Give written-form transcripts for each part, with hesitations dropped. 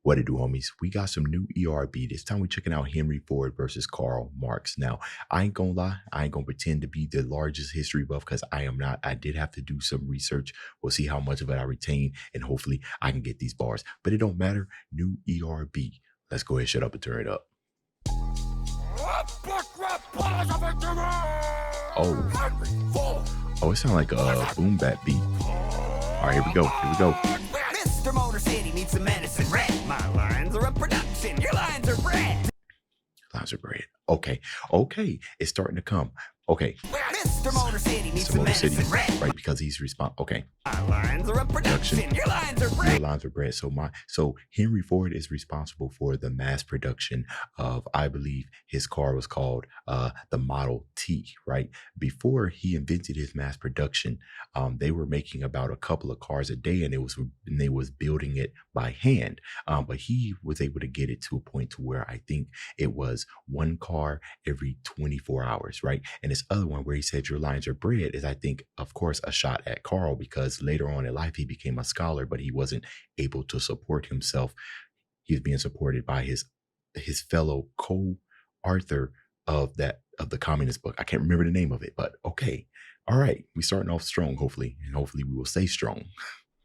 What it do, homies? We got some new ERB. This time we're checking out Henry Ford versus Karl Marx. Now, I ain't gonna lie. I ain't gonna pretend to be the largest history buff because I am not. I did have to do some research. We'll see how much of it I retain, and hopefully I can get these bars. But it don't matter. New ERB. Let's go ahead, shut up, and turn it up. Oh, it sounds like a boom bap beat. All right, here we go. Here we go. Mr. Motor City needs some medicine red. My lines are a production. Your lines are bread. Lines are bread. Okay. Okay. It's starting to come. Okay. Mr. Motor City needs some medicine red. Right, because he's okay. My lines are a production. Your lines are bread. Your lines are bread. So Henry Ford is responsible for the mass production of, I believe his car was called the Model T, right? Before he invented his mass production, they were making about a couple of cars a day, and they was building it by hand. But he was able to get it to a point to where I think it was one car every 24 hours, right? And this other one where he said your lines are bread is, I think, of course, a shot at Karl, because later on in life he became a scholar, but he wasn't able to support himself. He was being supported by his fellow co-author of the communist book. I can't remember the name of it, but okay. All right, we're starting off strong, hopefully, and hopefully we will stay strong.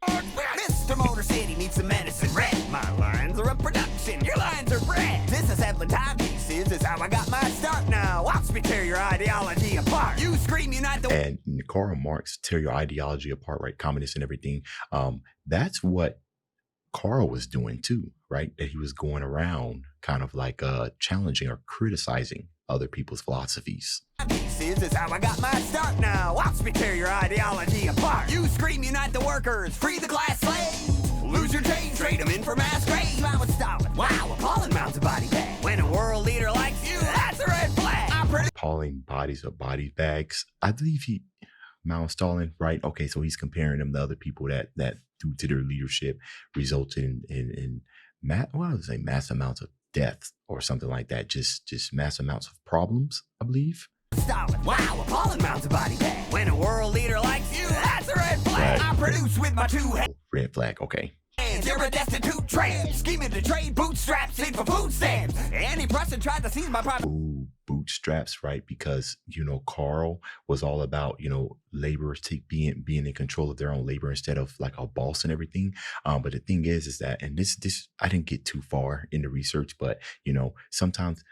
Mr. Motor City needs some medicine red. My lines are a production. Your lines are bread. Disassembling timepieces is how I got my start now. Watch me tear your ideology apart. You scream unite the... And Karl Marx, tear your ideology apart, right? Communists and everything. That's what Karl was doing too, right? That he was going around kind of like challenging or criticizing other people's philosophies. Pieces is how I got my start now. Watch me tear your ideology apart. You scream unite the workers, free the class slaves. Lose your chains, trade them in for mass graves. Mount Stalin, wow, appalling amounts of body bag. When a world leader likes you, that's a red flag. Appalling bodies of body bags. I believe Mount Stalin, right? Okay, so he's comparing them to other people that due to their leadership resulted in mass amounts of death or something like that. Just mass amounts of problems, I believe. Stalin, wow, appalling amounts of body bag. When a world leader likes you, that's a red flag. Right. I produce with my two hands. Red flag, okay. You're a destitute tramp, scheming to trade bootstraps in for food stamps. Any person tried to seize my property. Ooh, bootstraps, right? Because, Karl was all about, laborers being in control of their own labor instead of like a boss and everything. But the thing is that, and this, I didn't get too far in the research, but, sometimes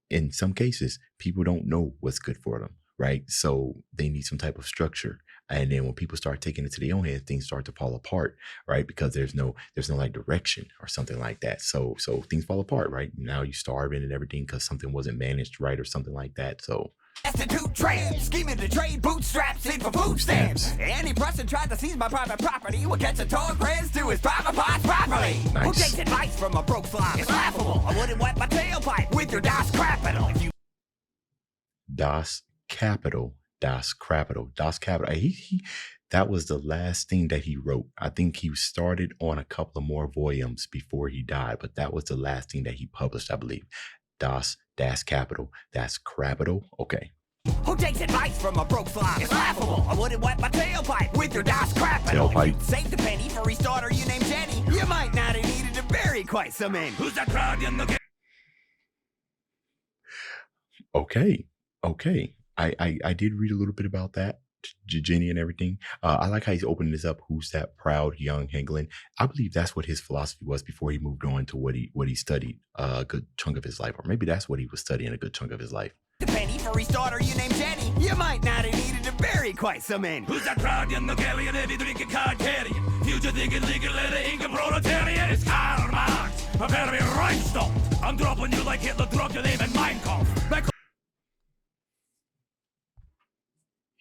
in some cases, people don't know what's good for them, right? So they need some type of structure. And then when people start taking it to their own hands, things start to fall apart, right? Because there's no like direction or something like that. So things fall apart, right? Now you're starving and everything because something wasn't managed right or something like that. So destitute tramp, scheming to trade bootstraps in for food stamps. Any person tried to seize my private property will catch a toll press to his private parts properly. Nice. Who takes advice from a broke slob? It's laughable. I wouldn't wipe my tailpipe with your Das Capital. Das Capital. He that was the last thing that he wrote. I think he started on a couple of more volumes before he died, but that was the last thing that he published, I believe. Das Capital. Das Capital. Okay. Who takes advice from a broke slob? It's laughable. I wouldn't wipe my tailpipe with your Das Capital. Tailpipe. Saved a penny for his daughter you named Jenny. You might not have needed to bury quite so many. Who's that crowd in the... Okay. I did read a little bit about that, Jenny and everything. I like how he's opening this up. Who's that proud young Hengling? I believe that's what his philosophy was before he moved on to what he studied a good chunk of his life, or maybe that's what he was studying a good chunk of his life. The penny for his daughter you named Jenny. You might not have needed to bury quite so many. Who's that proud young Nogalian, heavy drinking card carrying, future thinking legal letter income proletariat? It's Karl Marx. Prepare to be rhinestone. I'm dropping you like Hitler dropped your name in Mein Kampf.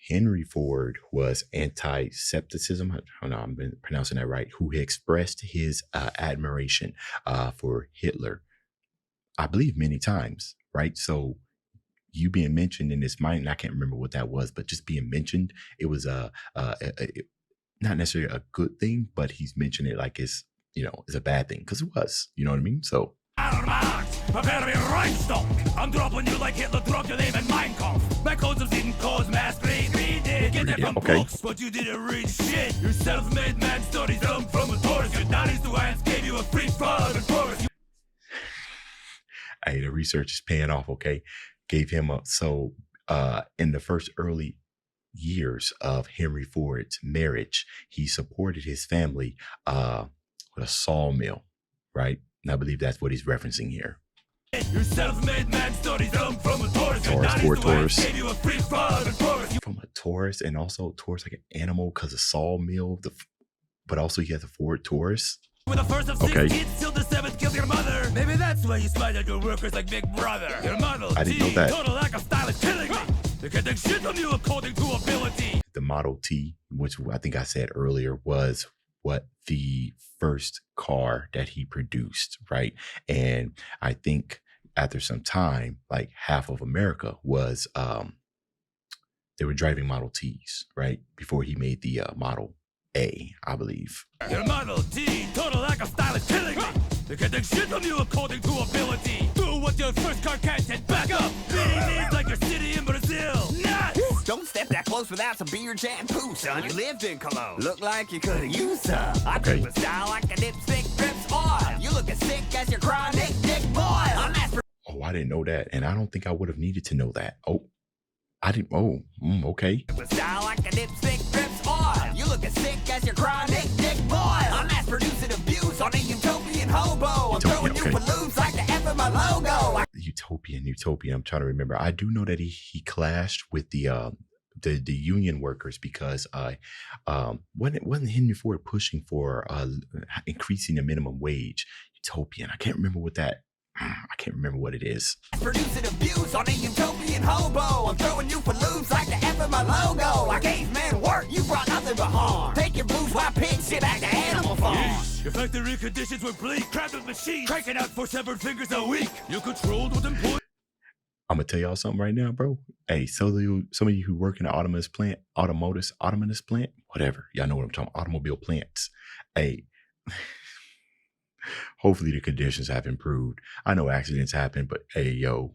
Henry Ford was anti-Semitism. I don't know, I'm pronouncing that right. Who expressed his admiration for Hitler, I believe, many times, right? So you being mentioned in this mind, and I can't remember what that was, but just being mentioned, it was not necessarily a good thing, but he's mentioned it like it's a bad thing, because it was, you know what I mean? So prepare to be rhinestone. I'm dropping you like Hitler dropped your name in Mein Kampf. My codes didn't cause mass grave. Get that from books, but you didn't read shit. Your self-made man studies them from a tourist. Your daddy's the ones gave you a free fall and progress. Hey, the research is paying off. Okay, gave him a in the first early years of Henry Ford's marriage, he supported his family with a sawmill, right? And I believe that's what he's referencing here. Your self-made man studies from a Taurus. Ford Taurus. Gave you a free fall and Taurus. From a Taurus, and also Taurus like an animal because of sawmill, but also he has a Ford Taurus. With the first of 6 kids till the 7th killed your mother. Maybe that's why you spied on your workers like Big Brother. Your Model I didn't know that. Total lack of style is killing me. They can take shit from you according to ability. The Model T, which I think I said earlier, was what the first car that he produced, right? And I think after some time, like half of America was they were driving Model Ts, right? Before he made the Model A, I believe. Your Model T, total lack of style is killing me. They can take shit from you according to ability. Do what your first car can't and back up. Mini needs like your city in Brazil. Nuts! Don't step that close without some beard shampoo, son. You lived in Cologne. Look like you could have used some. I Okay. keep a style like a dipstick drips oil. You look as sick as your chronic dick boil. I'm asked Oh, I didn't know that. And I don't think I would have needed to know that. Oh, I didn't. Oh, okay. for style like a dipstick drips oil. You look as sick as your chronic dick boil. I'm mass producing abuse on a utopian hobo. I'm throwing you Okay. balloons like the F of my logo. Utopian. I'm trying to remember. I do know that he clashed with the union workers because wasn't Henry Ford pushing for increasing the minimum wage? Utopian. I can't remember what it is. Producing abuse on a utopian hobo. I'm throwing you balloons like the F of my logo. I gave men work, you brought nothing but harm. Take your bourgeois pig shit back to Animal Farm. Your factory conditions were bleak. Crabbed with machines, cranking out 4 severed fingers a week. You controlled with employees. I'm gonna tell y'all something right now, bro. Hey, some of you who work in an autonomous plant, whatever. Y'all know what I'm talking about, automobile plants. Hey, hopefully the conditions have improved. I know accidents happen, but hey, yo.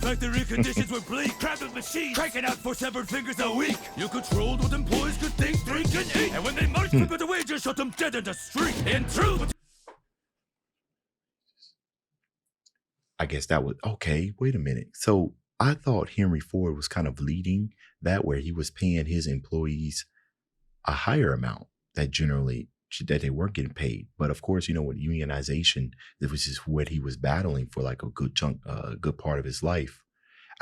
Factory conditions were bleak. Crabbed with machines, cranking out 4 severed fingers a week. You controlled what employees could think, drink, and eat. And when they marched people to wages, shot them dead in the street. In truth, I guess that was okay. Wait a minute. So I thought Henry Ford was kind of leading that, where he was paying his employees a higher amount that they weren't getting paid. But of course, with unionization, this was just what he was battling for, like a good part of his life.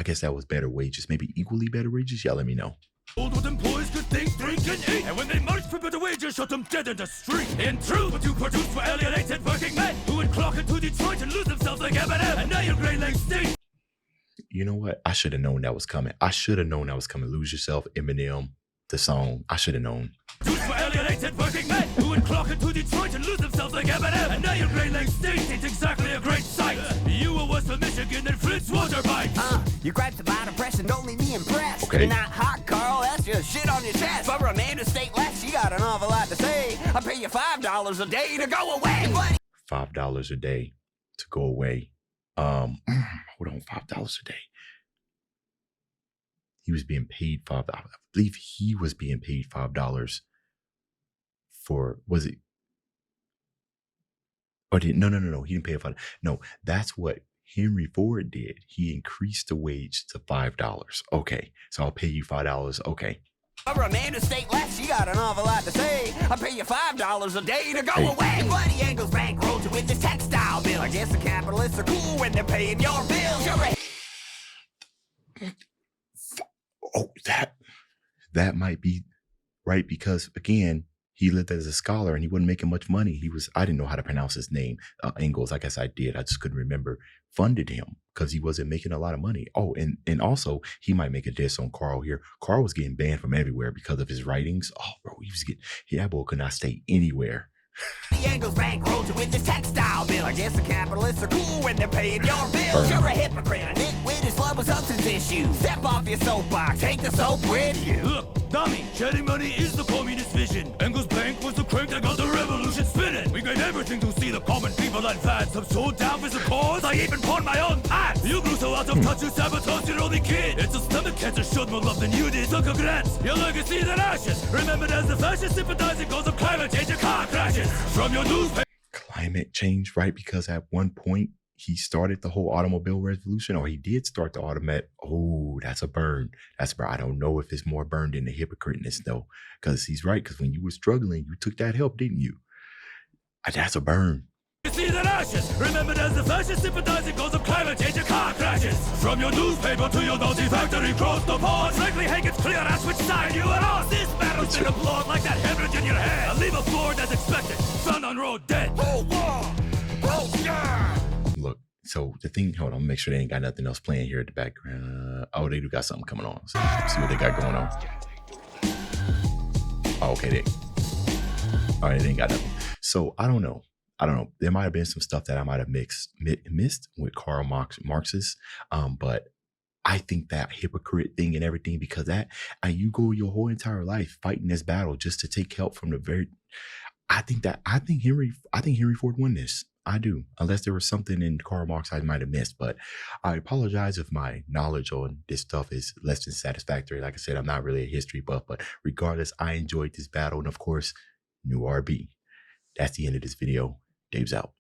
I guess that was better wages, maybe equally better wages. Y'all let me know. what employees could think, drink, and eat. And when they marched people to wages, shot them dead in the street. In truth, what you produced were alienated working men who would clock into Detroit and lose themselves like Eminem. And now your Great Lakes state. You know what? I should have known that was coming. Lose Yourself, Eminem, the song. I should have known. Produced were alienated working men who would clock into Detroit and lose themselves like Eminem. And now your Great Lakes state ain't exactly a great sight. You were West of Michigan and Flint's water bites. You gripes about oppression, don't leave me impressed. Okay. You're not hot, Carl, that's just shit on your chest. For a man who stayed less, she got an awful lot to say. I pay you $5 a day to go away, buddy. $5 a day to go away. Hold on, $5 a day. He was being paid $5. I believe he was being paid $5 for, was it? Or no. He didn't pay $5. No, that's what Henry Ford did. He increased the wage to $5. Okay, so I'll pay you $5. Okay. For a man who stayed less, she got an awful lot to say. I pay you $5 a day to go away. Buddy Engels bankrolled you with this textile bill. I guess the capitalists are cool when they're paying your bills. Oh, that might be right, because again, he lived as a scholar and he wasn't making much money. I didn't know how to pronounce his name. Engels, I guess I did. I just couldn't remember. Funded him because he wasn't making a lot of money. Oh, and also he might make a diss on Karl here. Karl was getting banned from everywhere because of his writings. Oh, bro, that boy could not stay anywhere. The Engels bankrolled you with this textile bill. I guess the capitalists are cool when they're paying your bills. You're a hypocrite, a nitwit who's love with substance issues. Step off your soapbox, take the soap with you. Look, dummy, shedding money is the communist vision. Engels Bank was the crank that got the revolution spinning. We gave everything to see the common people advance. I'm so down for the cause, I even pawned my own pants. You grew so out of touch, you sabotaged your only kid. It's a stomach cancer showed more love than you did. Sucker grants, your legacy is in ashes. Remembered as the fascist sympathizing cause of climate change and car crashes. From your newspaper. Climate change, right? Because at one point he started the whole automobile revolution, or he did start the automat. Oh, that's a burn. That's burn. I don't know if it's more burned than the hypocriteness though, because he's right. Because when you were struggling, you took that help, didn't you? That's a burn. You see that ashes, remembered as the fascist sympathizing cause of climate change and car crashes. From your newspaper to your Nazi factory, cross the pond. Frankly, Hank, it's clear as which side you are on. This battle's been applaud like that hemorrhage in your head. I leave a Ford as expected, found on road dead. Look, so the thing, hold on, make sure they ain't got nothing else playing here at the background. Oh, they do got something coming on. So let's see what they got going on. Oh, okay, all right, they ain't got nothing. So I don't know. There might have been some stuff that I might have missed with Karl Marx's, but I think that hypocrite thing and everything, because that, and you go your whole entire life fighting this battle just to take help from the very. I think Henry Ford won this. I do, unless there was something in Karl Marx I might have missed. But I apologize if my knowledge on this stuff is less than satisfactory. Like I said, I'm not really a history buff, but regardless, I enjoyed this battle, and of course, new RB. That's the end of this video. Dave's out.